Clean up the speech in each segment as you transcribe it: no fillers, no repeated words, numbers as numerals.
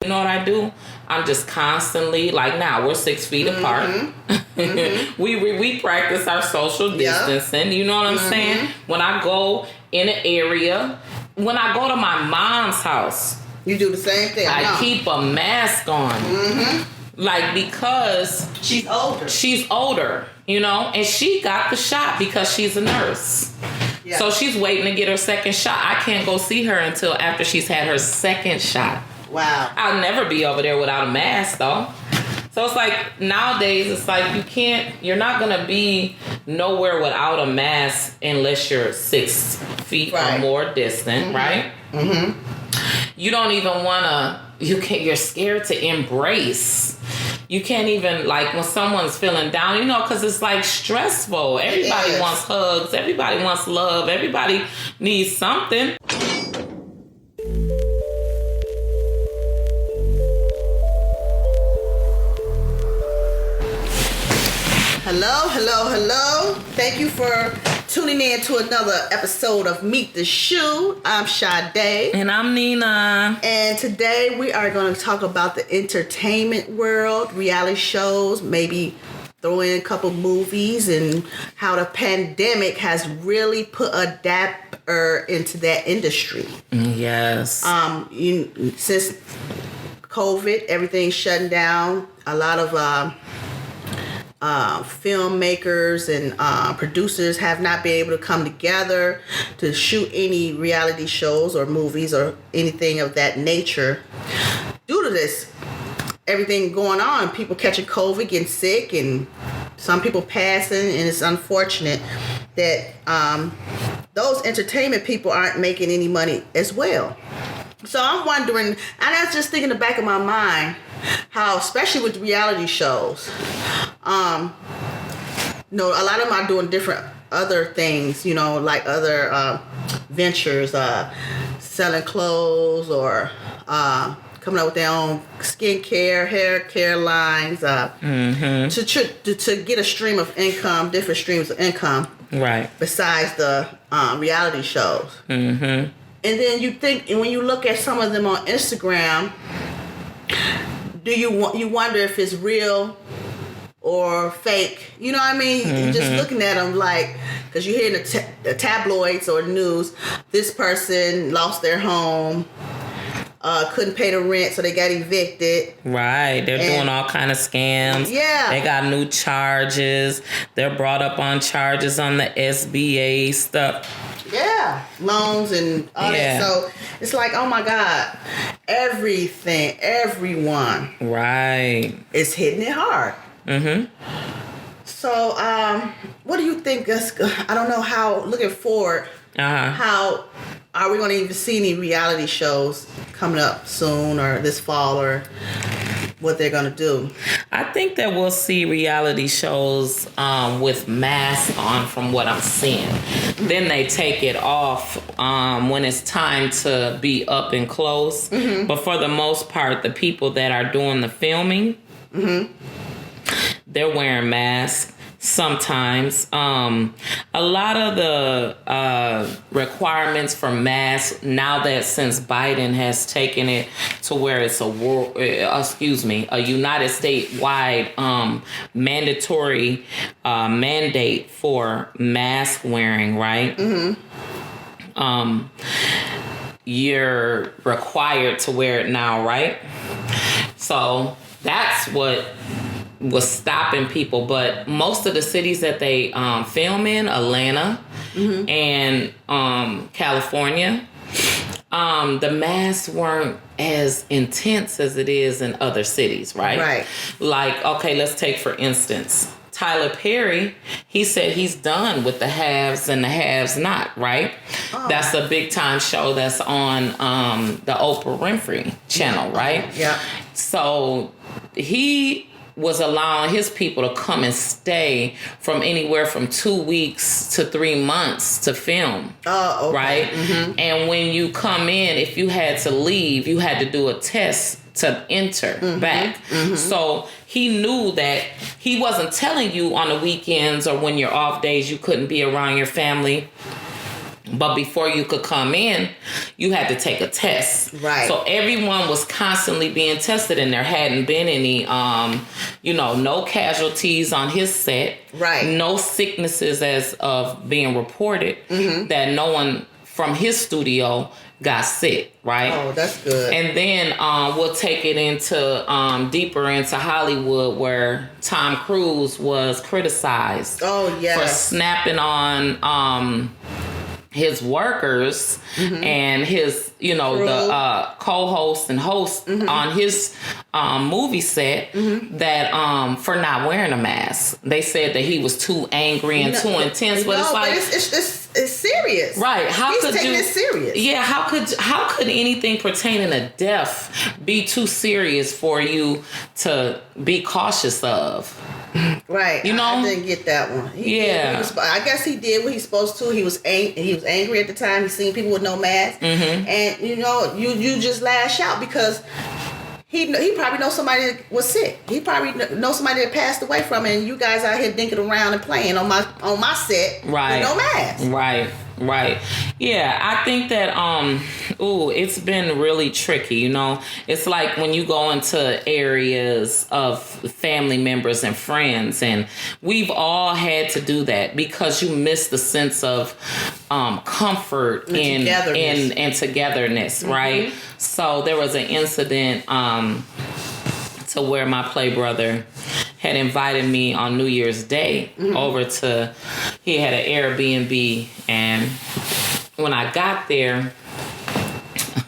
You know what I do? I'm just constantly, like now, we're 6 feet apart. We practice our social distancing. You know what I'm saying? When I go in an area, when I go to my mom's house, you do the same thing. I keep a mask on. Like, because she's older, you know, and she got the shot because she's a nurse. Yeah. So she's waiting to get her second shot. I can't go see her until after she's had her second shot. Wow. I'll never be over there without a mask, though. So it's like, nowadays, it's like you're not going to be nowhere without a mask unless you're 6 feet or more distant, right? You don't even want to, you're scared to embrace. You can't even, like, when someone's feeling down, you know, because it's like stressful. Everybody wants hugs. Everybody wants love. Everybody needs something. Hello. Thank you for tuning in to another episode of Meet the Shoe. I'm Sade. And I'm Nina. And today we are going to talk about the entertainment world, reality shows, maybe throw in a couple movies, and how the pandemic has really put a dapper into that industry. Yes. Since COVID, everything's shutting down. A lot of filmmakers and producers have not been able to come together to shoot any reality shows or movies or anything of that nature due to this everything going on, people catching COVID, getting sick, and some people passing, and it's unfortunate that those entertainment people aren't making any money as well. So I'm wondering, and I was just thinking in the back of my mind, how, especially with reality shows, a lot of them are doing different other things, you know, like other ventures, selling clothes or coming up with their own skincare, hair care lines, to get a stream of income, different streams of income, right? Besides the reality shows. And then you think, and when you look at some of them on Instagram, you wonder if it's real or fake? You know what I mean? You're just looking at them like, because you hear in the tabloids or the news, this person lost their home, couldn't pay the rent, so they got evicted. Right. They're doing all kind of scams. Yeah. They got new charges. They're brought up on charges on the SBA stuff. Yeah. Loans and all that. So it's like, oh my God, everyone. Right. Is hitting it hard. So, what do you think? I don't know how, looking forward, how are we going to even see any reality shows coming up soon or this fall, or what they're going to do? I think that we'll see reality shows with masks on, from what I'm seeing. Then they take it off when it's time to be up and close. But for the most part, the people that are doing the filming, they're wearing masks. Sometimes a lot of the requirements for masks, now that since Biden has taken it to where it's a United States wide mandatory mandate for mask wearing, right? You're required to wear it now, right? So that's what was stopping people. But most of the cities that they film in, Atlanta and California, the masks weren't as intense as it is in other cities, right? Right. Like, okay, let's take for instance, Tyler Perry, he said he's done with the haves and the haves not, right? That's a big time show that's on the Oprah Winfrey channel, right? Yeah. So he was allowing his people to come and stay from anywhere from 2 weeks to 3 months to film. Oh, okay. Right? And when you come in, if you had to leave, you had to do a test to enter back. So he knew that he wasn't telling you on the weekends or when you're off days you couldn't be around your family But before you could come in, you had to take a test. Right. So everyone was constantly being tested, and there hadn't been any, no casualties on his set. Right. No sicknesses as of being reported. That no one from his studio got sick. Right. Oh, that's good. And then we'll take it into deeper into Hollywood, where Tom Cruise was criticized. Oh, yes. For snapping on his workers and his, Crew. the co-host and host on his movie set that for not wearing a mask. They said that he was too angry and too intense, but it's like it's serious, right? He's taking it serious. Yeah, how could anything pertaining to death be too serious for you to be cautious of? Right. I didn't get that one. I guess he did what he's supposed to. He was angry at the time. He seen people with no mask, and you just lash out because he probably knows somebody that was sick. He probably knows somebody that passed away from it, and you guys out here dinking around and playing on my set with no mask. Right. Yeah, I think that it's been really tricky, It's like when you go into areas of family members and friends, and we've all had to do that because you miss the sense of comfort and togetherness, right? So there was an incident to where my play brother had invited me on New Year's Day over to, he had an Airbnb, and when I got there,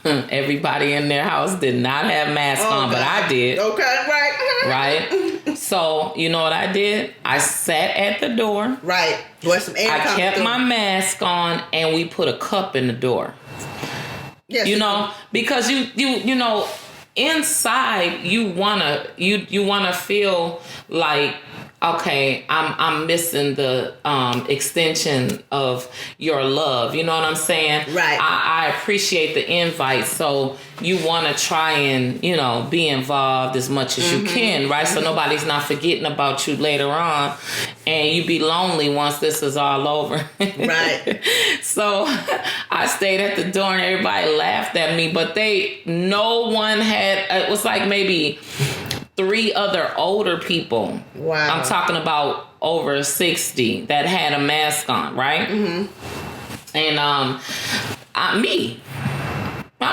everybody in their house did not have masks on, but I did. Okay, right. Right? So, you know what I did? I sat at the door. Right. Where some air I kept my mask on, and we put a cup in the door. Yes. Because you know, inside you wanna feel like, okay, I'm missing the extension of your love. You know what I'm saying? Right. I appreciate the invite, so you want to try and be involved as much as you can, right? So nobody's not forgetting about you later on, and you be lonely once this is all over. Right. So I stayed at the door, and everybody laughed at me, but no one had. It was like maybe 3 other older people. Wow. I'm talking about over 60 that had a mask on, right? And I'm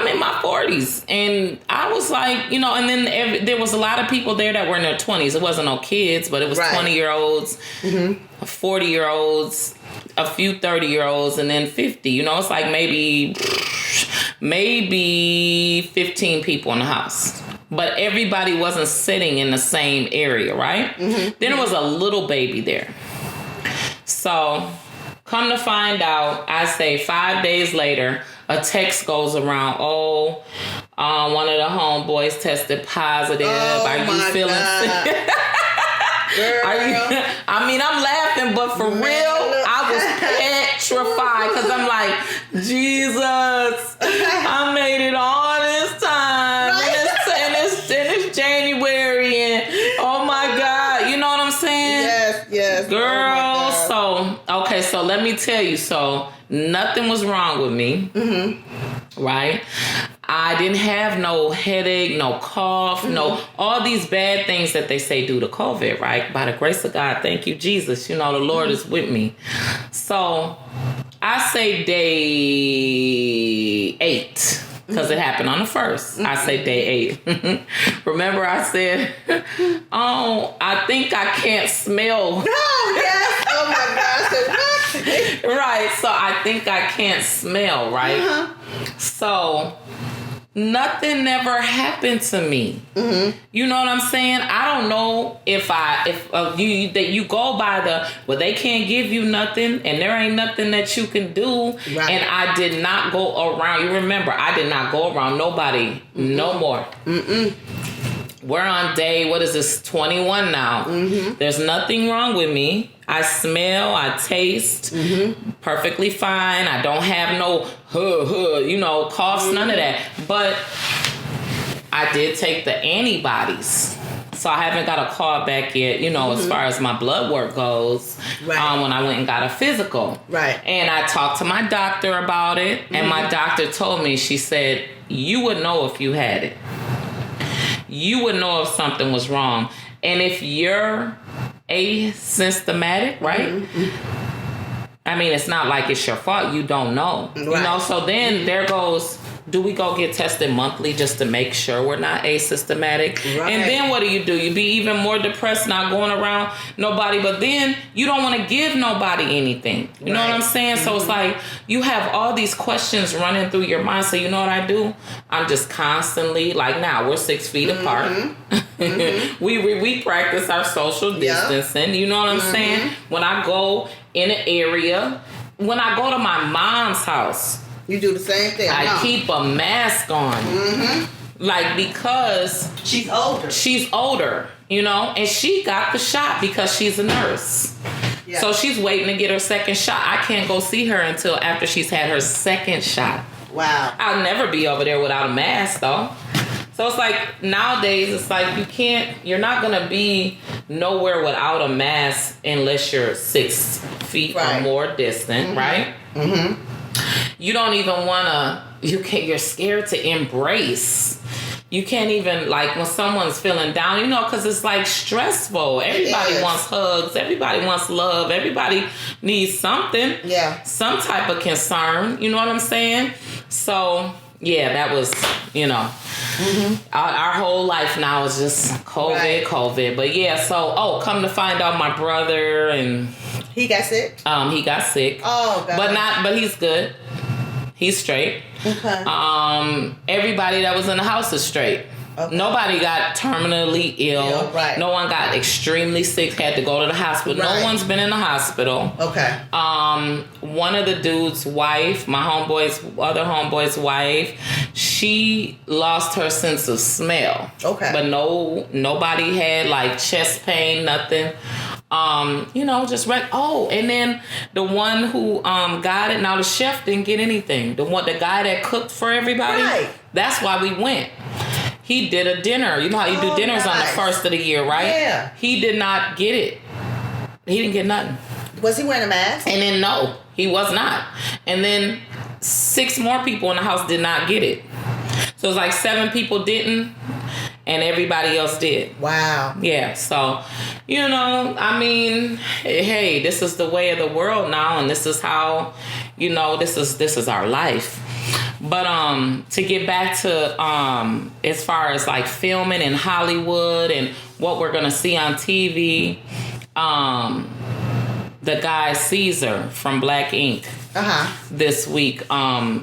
in my 40s, and I was like, and then there was a lot of people there that were in their 20s. It wasn't no kids, but it was 20-year-olds, 40-year-olds, a few 30-year-olds, and then 50. It's like maybe 15 people in the house. But everybody wasn't sitting in the same area, right? Then there was a little baby there. So, come to find out, I say 5 days later, a text goes around, one of the homeboys tested positive. Are you feeling sick? I'm laughing, but for real, I was petrified because I'm like, Jesus, I made it all this time. And it's January, and oh my God, you know what I'm saying? Yes. Girl, so let me tell you, so nothing was wrong with me, right? I didn't have no headache, no cough, no, all these bad things that they say due to COVID, right? By the grace of God, thank you, Jesus. The Lord is with me. So I say day 8. Because it happened on the 1st. I say day 8. Remember I said, I think I can't smell. No, yes. Oh my gosh. Right. So I think I can't smell, right? So nothing ever happened to me. You know what I'm saying? I don't know if you go by they can't give you nothing, and there ain't nothing that you can do. Right. And I did not go around. You remember, I did not go around nobody no more. We're on day, 21 now. There's nothing wrong with me. I smell, I taste perfectly fine. I don't have no coughs, none of that. But I did take the antibodies So I haven't got a call back yet, as far as my blood work goes, right. When I went and got a physical. Right. And I talked to my doctor about it, and my doctor told me, she said, you would know if you had it. You would know if something was wrong. And if you're asymptomatic, right? I mean, it's not like it's your fault. You don't know. Right. So then there goes, do we go get tested monthly just to make sure we're not asymptomatic? Right. And then what do? You be even more depressed, not going around nobody. But then you don't want to give nobody anything. You know what I'm saying? So it's like you have all these questions running through your mind. So you know what I do? I'm just constantly, like now, we're 6 feet apart. We practice our social distancing. You know what I'm saying? When I go in an area, when I go to my mom's house, you do the same thing. I keep a mask on. Like, because she's older, and she got the shot because she's a nurse. Yeah. So she's waiting to get her second shot. I can't go see her until after she's had her second shot. Wow. I'll never be over there without a mask, though. So it's like nowadays, it's like you're not going to be nowhere without a mask unless you're 6 feet or more distant, right? Mm-hmm. You don't even want to, you're scared to embrace. You can't even, like, when someone's feeling down, because it's like stressful. Everybody wants hugs. Everybody wants love. Everybody needs something. Yeah. Some type of concern. You know what I'm saying? So, yeah, that was, our whole life now is just COVID. But yeah, so, come to find out, my brother and... He got sick? He got sick. Oh, God. But he's good. He's straight. Okay. Everybody that was in the house is straight. Okay. Nobody got terminally ill. Right. No one got extremely sick, had to go to the hospital. Right. No one's been in the hospital. Okay. One of the dude's wife, my other homeboy's wife, she lost her sense of smell. Okay. But nobody had like chest pain, nothing. Just and then the one who got it, now the chef didn't get anything. The guy that cooked for everybody, that's why we went. He did a dinner. You know how you do dinners on the first of the year, right? Yeah. He did not get it. He didn't get nothing. Was he wearing a mask? And then no, he was not. And then 6 more people in the house did not get it. So it was like 7 people didn't, and everybody else did. Wow. Yeah. So, I mean, hey, this is the way of the world now, and this is how, this is our life. But to get back to as far as like filming in Hollywood and what we're gonna see on TV, the guy Caesar from Black Ink this week, I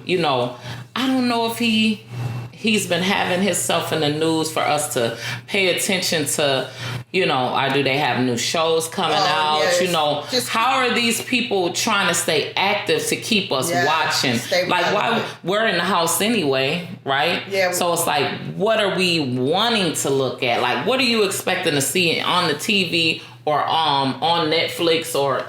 don't know if he's been having himself in the news for us to pay attention to, do they have new shows coming out? Yes. How are these people trying to stay active to keep us watching? Like, why we're in the house anyway, right? Yeah. So it's like, what are we wanting to look at? Like, what are you expecting to see on the TV or on Netflix or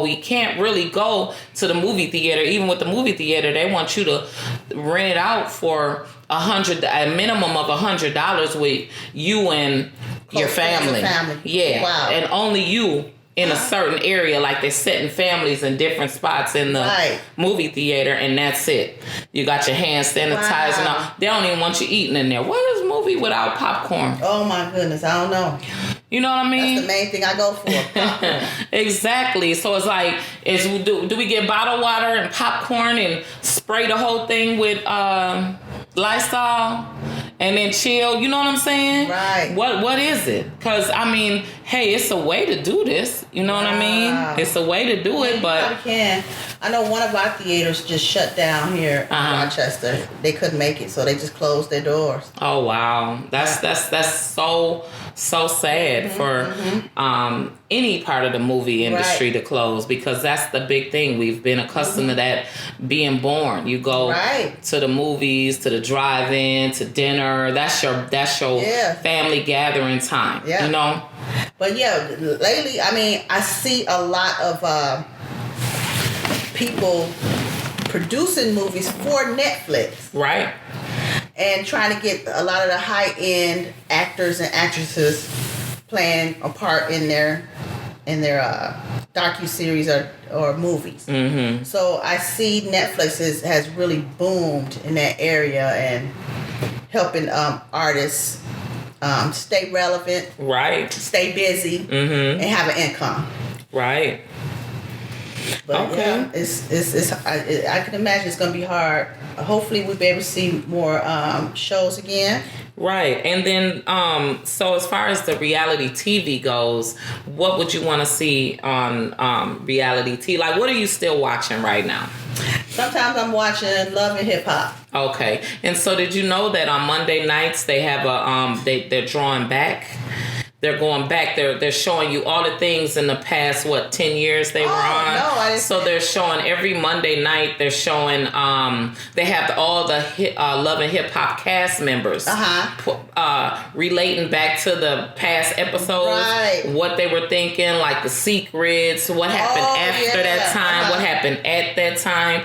we can't really go to the movie theater. Even with the movie theater, they want you to rent it out for a minimum of $100 with you and your family. Yeah. Wow. And only you in a certain area, like they're setting families in different spots in the movie theater, and that's it. You got your hand sanitized and all. They don't even want you eating in there. What is a movie without popcorn? Oh my goodness, I don't know. You know what I mean? That's the main thing I go for. Exactly. So it's like, do we get bottled water and popcorn and spray the whole thing with Lysol and then chill? You know what I'm saying? Right. What is it? Because, I mean, hey, it's a way to do this. You know what I mean? It's a way to do it, but... You can. I know one of our theaters just shut down here in Rochester. They couldn't make it, so they just closed their doors. Oh, wow. That's so sad for any part of the movie industry to close, because that's the big thing. We've been accustomed to that being born. You go to the movies, to the drive-in, to dinner. That's your family gathering time. Yeah. You know? But yeah, lately, I mean, I see a lot of people producing movies for Netflix. Right. and trying to get a lot of the high-end actors and actresses playing a part in their docu-series or movies. Mm-hmm. So I see Netflix has really boomed in that area and helping artists stay relevant, right, stay busy, and have an income. Right. But okay. Yeah, it's I can imagine it's gonna be hard. Hopefully we'll be able to see more shows again. Right. And then so as far as the reality TV goes, what would you want to see on reality TV? Like, what are you still watching right now? Sometimes I'm watching Love and Hip Hop. Okay. And so did you know that on Monday nights they have a they're drawing back? They're going back. They're showing you all the things in the past, 10 years they were on. No, I didn't. So they're showing every Monday night. They're showing. They have all the Love and Hip Hop cast members. Relating back to the past episodes. Right. What they were thinking, like the secrets. What happened after that time. What happened at that time.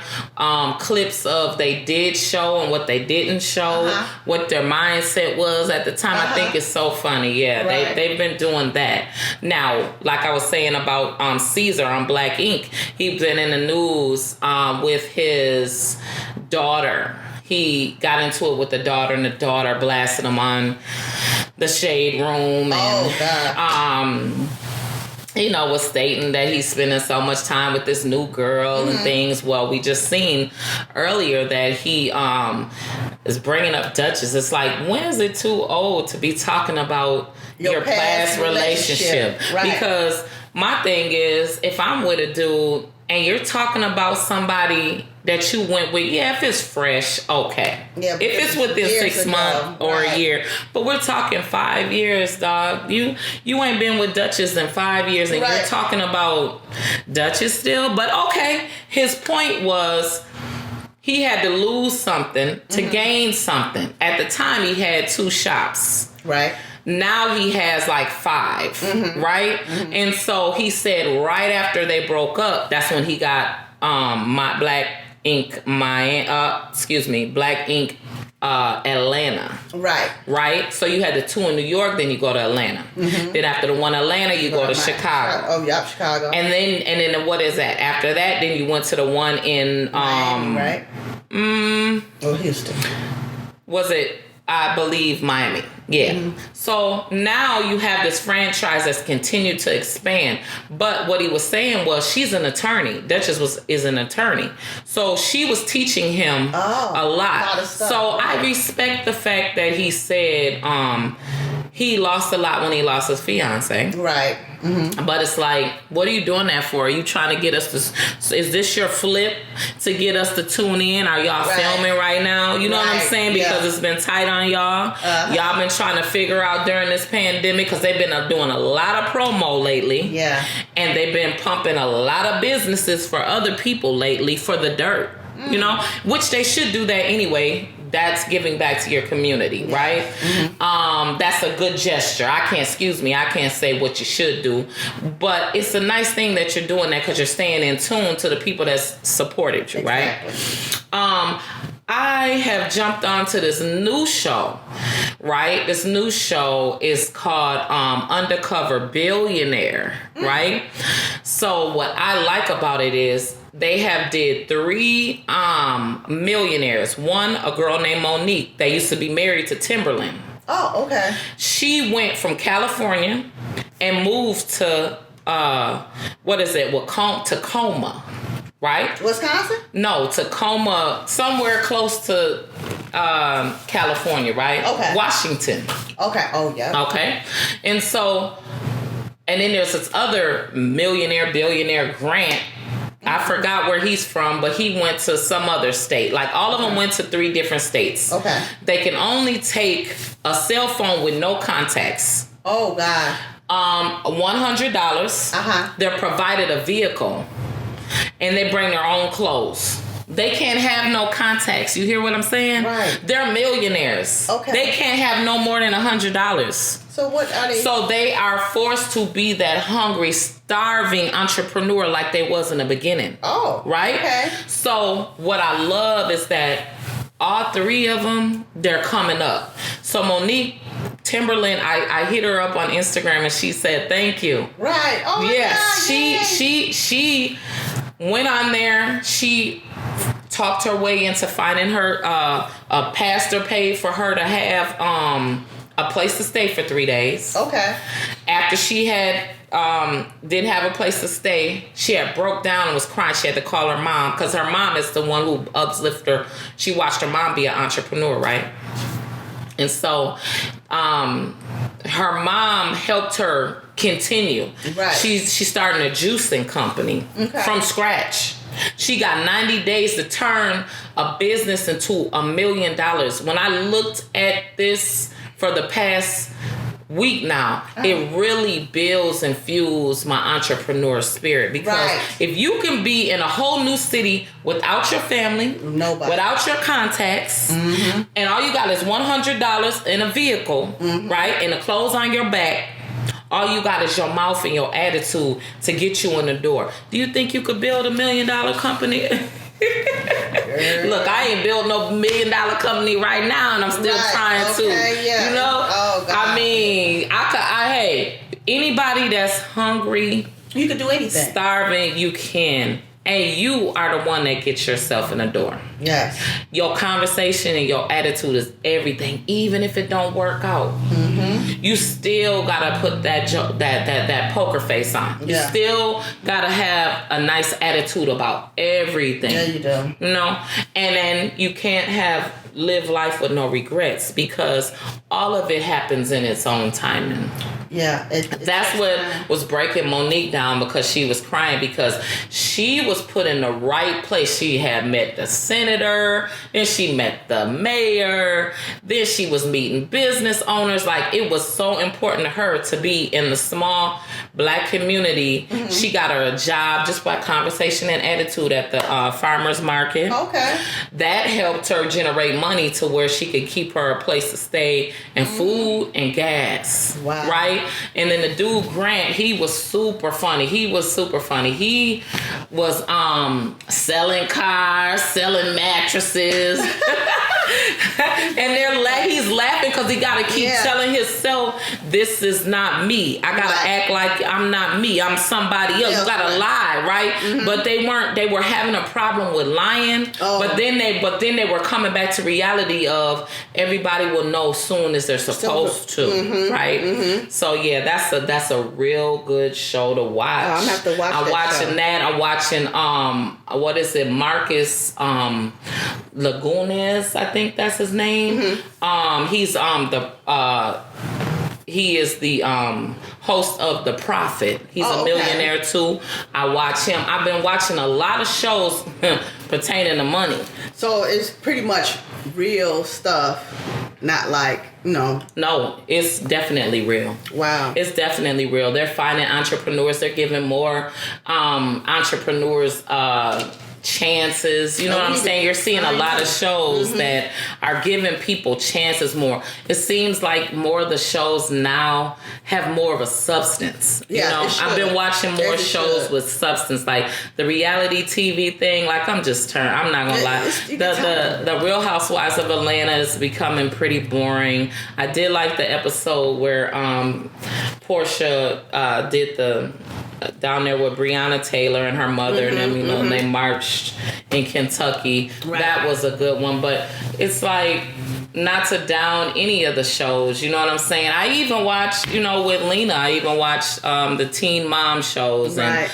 Clips of they did show and what they didn't show. What their mindset was at the time. I think it's so funny. Yeah. Right. They've been doing that. Now, like I was saying about Caesar on Black Ink, he's been in the news with his daughter. He got into it with the daughter, and the daughter blasted him on the Shade Room. And, was stating that he's spending so much time with this new girl and things. Well, we just seen earlier that he is bringing up Duchess. It's like, when is it too old to be talking about your past relationship? Right. Because my thing is, if I'm with a dude and you're talking about somebody that you went with, if it's fresh, okay. Yeah, if it's within 6 months or a year. But we're talking 5 years, dog. You ain't been with Duchess in 5 years and you're talking about Duchess still. But okay, his point was he had to lose something to gain something. At the time, he had 2 shops. Right. Now he has like 5, right? And so he said right after they broke up, that's when he got Black Ink Atlanta. Right. So you had the 2 in New York, then you go to Atlanta. Then after the one Atlanta, you go to Chicago. Oh, yep, Chicago. And then what is that? After that, then you went to the one in Miami, right? Houston. Was it? I believe Miami. Yeah. So now you have this franchise that's continued to expand. But what he was saying was she's an attorney. Duchess is an attorney. So she was teaching him a lot of stuff. So I respect the fact that he said he lost a lot when he lost his fiance. Right. But it's like, what are you doing that for? Are you trying to get us to... Is this your flip to get us to tune in? Are y'all filming right now? You know what I'm saying? Because it's been tight on y'all. Y'all been trying to figure out during this pandemic, because they've been doing a lot of promo lately. Yeah. And they've been pumping a lot of businesses for other people lately for the dirt. You know? Which they should do that anyway. That's giving back to your community, right? That's a good gesture. I can't say what you should do, but it's a nice thing that you're doing that because you're staying in tune to the people that's supported you, right? I have jumped onto this new show, right? This new show is called Undercover Billionaire, right? So what I like about it is they have did 3 millionaires. One, a girl named Monique that used to be married to Timberland. Oh, okay. She went from California and moved to Tacoma, right? Wisconsin? No, Tacoma, somewhere close to California, right? Okay. Washington. Okay. Oh, yeah. Okay. And then there's this other billionaire, Grant. I forgot where he's from, but he went to some other state. Like, all of them went to 3 different states. Okay. They can only take a cell phone with no contacts. Oh, God. $100. They're provided a vehicle. And they bring their own clothes. They can't have no contacts. You hear what I'm saying? Right. They're millionaires. Okay. They can't have no more than $100. So what are they? So they are forced to be that hungry, starving entrepreneur like they was in the beginning. Oh. Right? Okay. So what I love is that all three of them, they're coming up. So Monique Timberland, I hit her up on Instagram and she said thank you. Right. Oh my God. She went on there. She talked her way into finding her a pastor paid for her to have a place to stay for 3 days. Okay. After she had didn't have a place to stay, she had broke down and was crying. She had to call her mom because her mom is the one who uplifted her. She watched her mom be an entrepreneur, right? And so her mom helped her continue. Right. She's starting a juicing company from scratch. She got 90 days to turn a business into $1 million. When I looked at this for the past week now, it really builds and fuels my entrepreneur spirit, because if you can be in a whole new city without your family, without your contacts, and all you got is $100 in a vehicle, right, and the clothes on your back, all you got is your mouth and your attitude to get you in the door. Do you think you could build $1 million company? Look, I ain't built no $1 million company right now, and I'm still trying to. Yeah. You know, I mean, hey, anybody that's hungry, you can do anything. Starving, you can. And you are the one that gets yourself in the door. Yes. Your conversation and your attitude is everything. Even if it don't work out, you still gotta put that poker face on. You still gotta have a nice attitude about everything. Yeah, you do. You know, and then you can't live life with no regrets, because all of it happens in its own timing. Yeah. That's what was breaking Monique down, because she was crying because she was put in the right place. She had met the senator, and she met the mayor. Then she was meeting business owners. Like, it was so important to her to be in the small Black community. She got her a job just by conversation and attitude at the farmer's market. Okay. That helped her generate money to where she could keep her a place to stay and food and gas. Wow. Right? And then the dude Grant, he was super funny. He was selling cars, selling mattresses. And he's laughing because he got to keep telling himself, this is not me. I got to act like I'm not me. I'm somebody else. You got to lie, right? But they were having a problem with lying. But then they were coming back to reality of everybody will know soon as they're supposed to, right? So yeah, that's a real good show to watch. I'm gonna have to watch. I'm watching that. I'm watching what is it? Marcus Lagunes, I think that's his name. He's he is the host of The Prophet. He's a millionaire too. I watch him. I've been watching a lot of shows pertaining to money. So it's pretty much real stuff, not like, No, it's definitely real. Wow. It's definitely real. They're finding entrepreneurs. They're giving more entrepreneurs chances. You know what I'm saying? You're seeing a lot of shows that are giving people chances more. It seems like more of the shows now have more of a substance. I've been watching more shows with substance, like the reality TV thing. Like, I'm not gonna lie. The Real Housewives of Atlanta is becoming pretty boring. I did like the episode where Portia did the down there with Breonna Taylor and her mother and them, and they marched in Kentucky. Right. That was a good one, but it's like, not to down any of the shows, you know what I'm saying? I even watched, with Lena, I even watched the teen mom shows. And,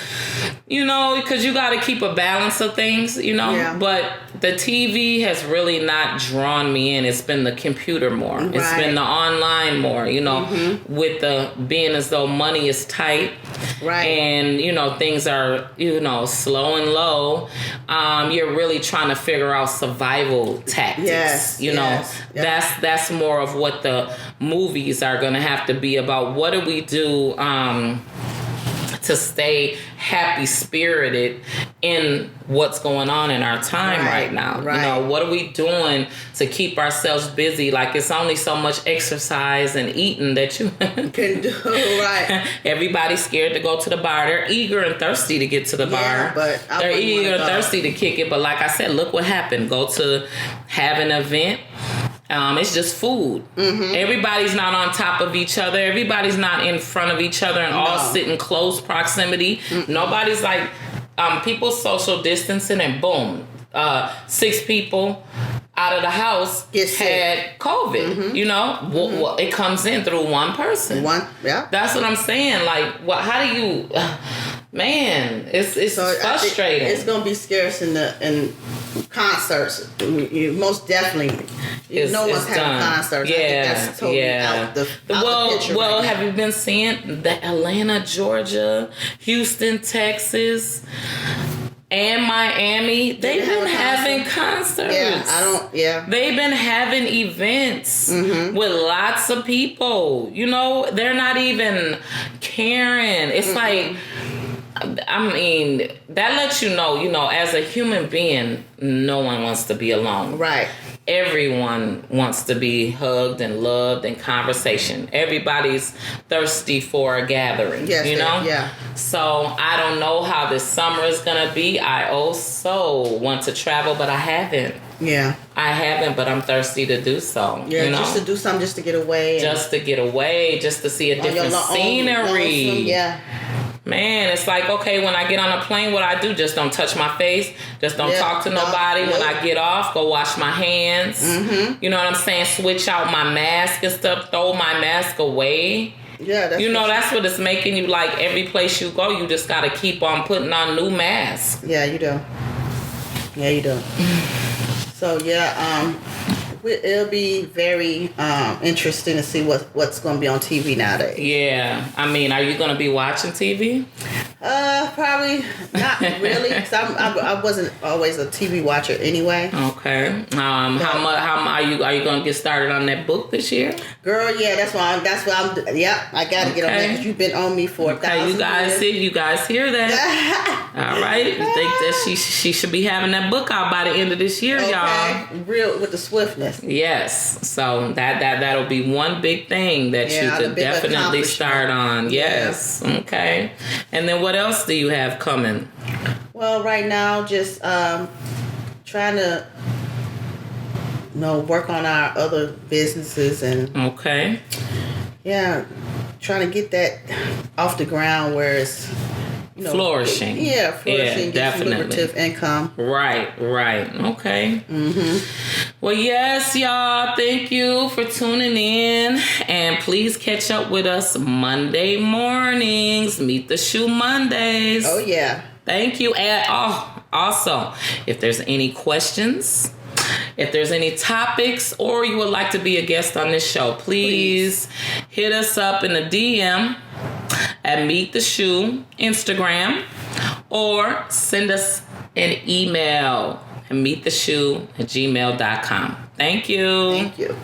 because you got to keep a balance of things, but the TV has really not drawn me in. It's been the computer more. Right. It's been the online more, with the being as though money is tight. Right. And, things are, slow and low. You're really trying to figure out survival tactics. Yes. That's more of what the movies are going to have to be about. What do we do to to stay happy spirited in what's going on in our time right now. Right. You know, what are we doing to keep ourselves busy? Like, it's only so much exercise and eating that you can do. Right. Everybody's scared to go to the bar. They're eager and thirsty to get to the bar. But they're eager and thirsty to kick it. But like I said, look what happened. Go to have an event. It's just food. Mm-hmm. Everybody's not on top of each other. Everybody's not in front of each other and all sit in close proximity. Mm-hmm. Nobody's like, people social distancing and boom, 6 people out of the house had COVID. Mm-hmm. You know, well, it comes in through one person. That's what I'm saying. Like, how do you? Man, it's frustrating. It's gonna be scarce in concerts. You most definitely. No one's having concerts. Yeah, I think that's totally out the picture. Well, right have you been seeing that Atlanta, Georgia, Houston, Texas, and Miami? They've been having concerts. They've been having events with lots of people. You know, they're not even caring. It's like, I mean, that lets you know, as a human being, no one wants to be alone. Right. Everyone wants to be hugged and loved and conversation. Everybody's thirsty for a gathering, you know? Yeah. So I don't know how this summer is going to be. I also want to travel, but I haven't. Yeah. I haven't, but I'm thirsty to do so. Yeah, you know? Just to do something, just to get away. Just to get away, just to see a different scenery. Yeah. Man, it's like, okay, when I get on a plane, what I do, just don't touch my face. Just don't talk to nobody. When I get off, go wash my hands. Mm-hmm. You know what I'm saying? Switch out my mask and stuff. Throw my mask away. Yeah, that's what it's making you like. Every place you go, you just got to keep on putting on new masks. Yeah, you do. Yeah, you do. So, it'll be very interesting to see what's going to be on TV nowadays. Yeah. I mean, are you going to be watching TV? Probably not really, because I wasn't always a TV watcher anyway. Okay. How are you going to get started on that book this year? Girl, yeah, that's why I'm. Yeah, I got to get on that because you've been on me for 1,000 years. You guys hear that? All right. You think that she should be having that book out by the end of this year, y'all? Real with the swiftness. Yes. So that'll be one big thing that you could definitely start on. Yes. Yeah. Okay. And then what else do you have coming? Well, right now, just trying to work on our other businesses and trying to get that off the ground where it's flourishing. Flourishing, get some lucrative income. Right. Okay. Mm-hmm. Well, yes, y'all. Thank you for tuning in, and please catch up with us Monday mornings. Meet the Shoe Mondays. Oh yeah. Thank you. And also, if there's any questions, if there's any topics, or you would like to be a guest on this show, please hit us up in the DM at Meet the Shoe Instagram, or send us an email at meettheshoe@gmail.com. Thank you. Thank you.